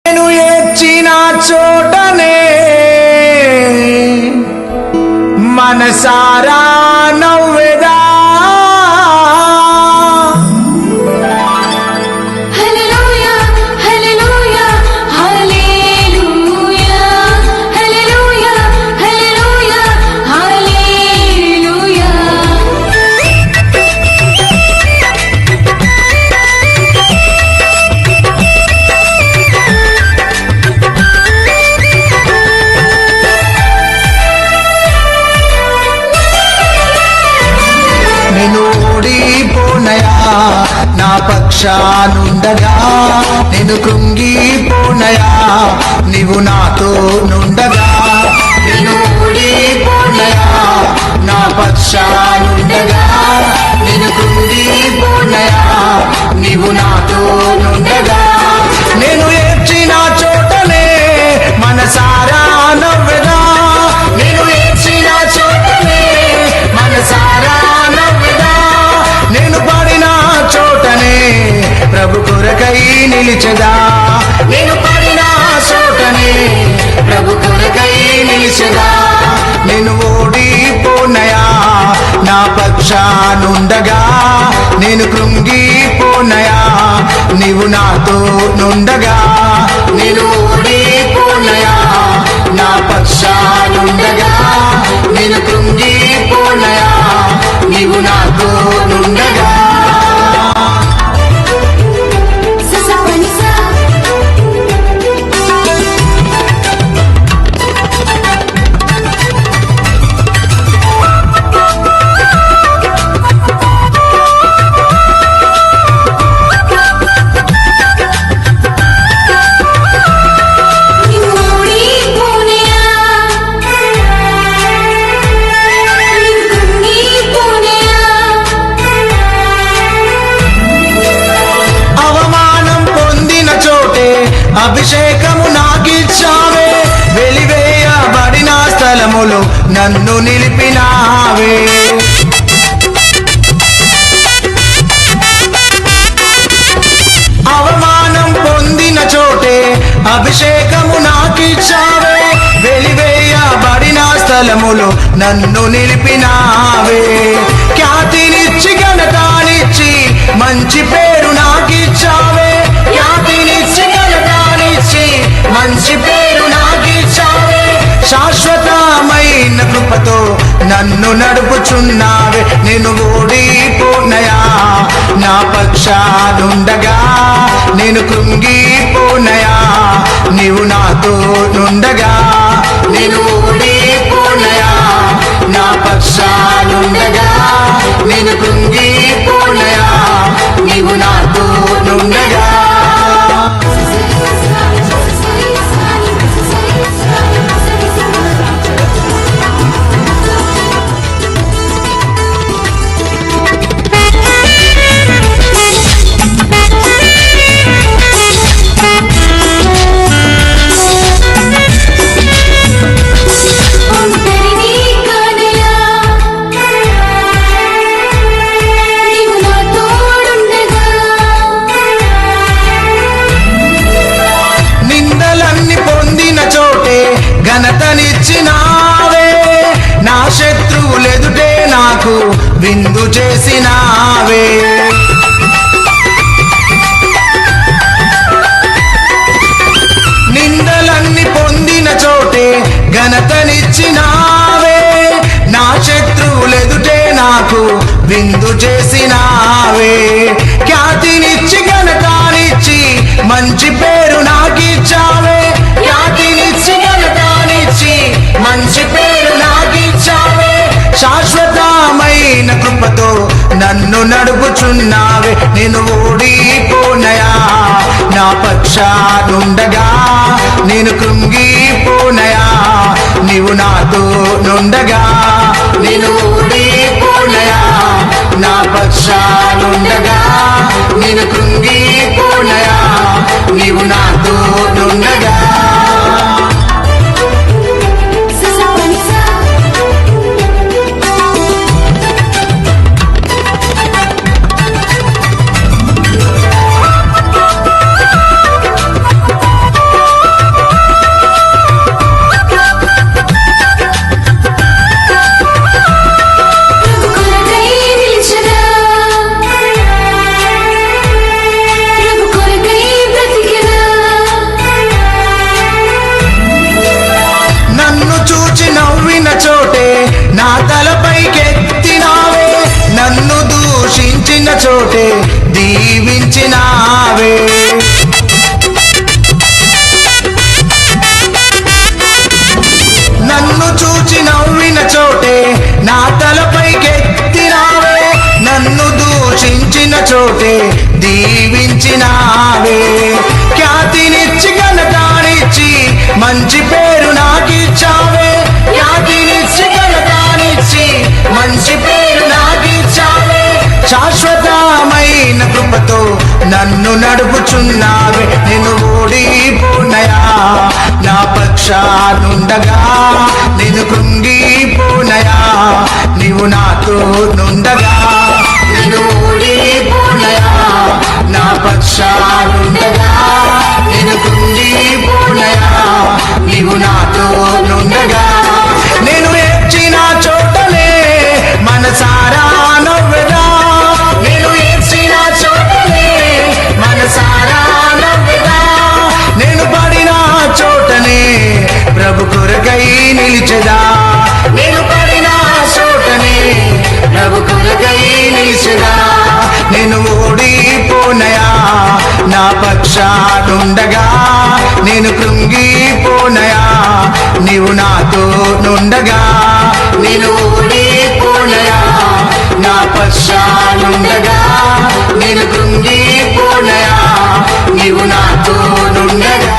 నేను ఏడ్చిన చోటనే మనసారా నవ్వెదా నా పక్షానుండగా నేను కృంగిపోనయా నీవు నాతో నుండగా నేను ఓడిపోనయా నా పక్షానుండగా నేను కృంగిపోనయా నీవు నాతో నుండగా నేను ఏడ్చిన చోటనే మనసారా నవ్వెదా నేను ఏడ్చిన చోటనే మనసారా నవ్వెదా నేను పడిన చోటనే ప్రభు కొరకై నిలిచెదా నేను పడిన చోటనే ప్రభు కొరకై నిలిచెదా నేను ఓడిపోనయా నా పక్షానుండగా నేను కృంగిపోనయా నీవు నాతో నుండగా నేను ఓడిపోనయా నా పక్షానుండగా నేను కృంగిపోనయా నీవు నాతో నుండగా అభిషేకము నాకిచ్చావే వెలివేయబడిన స్థలములో నన్ను నిలిపినావే అవమానం పొందిన చోటే అభిషేకము నాకిచ్చావే వెలివేయబడిన స్థలములో నన్ను నిలిపినావే ఖ్యాతినిచ్చి ఘనతనిచ్చి మంచి పేరు నాకిచ్చావే ఖ్యాతినిచ్చి మంచి పేరు నాకిచ్చావే శాశ్వతమైన కృపతో నన్ను నడుపుచున్నావే నేను ఓడిపోనయా నా పక్షానుండగా నేను కృంగిపోనయా నీవు నాతో నుండగా నేను ఓడిపోనయా నా పక్షానుండగా నేను కృంగిపోనయా నీవు నాతో నుండగా ఘనతనిచ్చినావే నా శత్రువులెదుటే నాకు విందు చేసినావే నిందలన్నీ పొందిన చోటే ఘనతనిచ్చినావే నా శత్రువులెదుటే నాకు విందు చేసినావే ఖ్యాతినిచ్చి ఘనతనిచ్చి మంచి పేరు నాకిచ్చావే ఖ్యాతినిచ్చి మంచి పేరు నాకిచ్చావే శాశ్వతమైన కృపతో నన్ను నడుపుచున్నావే నేను ఓడిపోనయా నా పక్షానుండగా నేను కృంగిపోనయా నీవు నాతో నుండగా నేను ఓడిపోనయా నా పక్షానుండగా నేను కృంగిపోనయా నీవు నాతో నుండగా చోటే దీవించినావే. నన్ను చూచి నవ్విన చోటే నా తలపైకెత్తినావే. నన్ను దూషించిన చోటే దీవించినావే. ఖ్యాతినిచ్చి ఘనతానిచ్చి మంచి పేరు నాకిచ్చావే. ఖ్యాతినిచ్చి ఘనతానిచ్చి మంచి పేరు నాకిచ్చావే. శాశ్వతమైన కృపతో నన్ను నడుపుచున్నావే. నేను ఓడిపోనయా నా పక్షానుండగా, నేను కృంగిపోనయా నీవు నాతో నుండగా. నేను ఓడిపోనయా నా పక్షానుండగా, నేను కృంగిపోనయా నీవు నాతో నుండగా. నేను ఏడ్చిన చోటలే మనసారా నవ్వెదా. నేను ఏడ్చిన చోటలే మనసారా నవ్వెదా. నేను పడిన చోటనే ప్రభు కొరకై నిలిచెదా. నేను పడిన చోటనే ప్రభు కొరకై నిలిచెదా. నేను ఓడిపోనయా నా పక్షానుండగా, నేను కృంగిపోనయా నీవు నాతో నుండగా. నేను ఓడిపోనయా నా పక్షానుండగా, నేను కృంగిపోనయా నీవు నాతో నుండగా.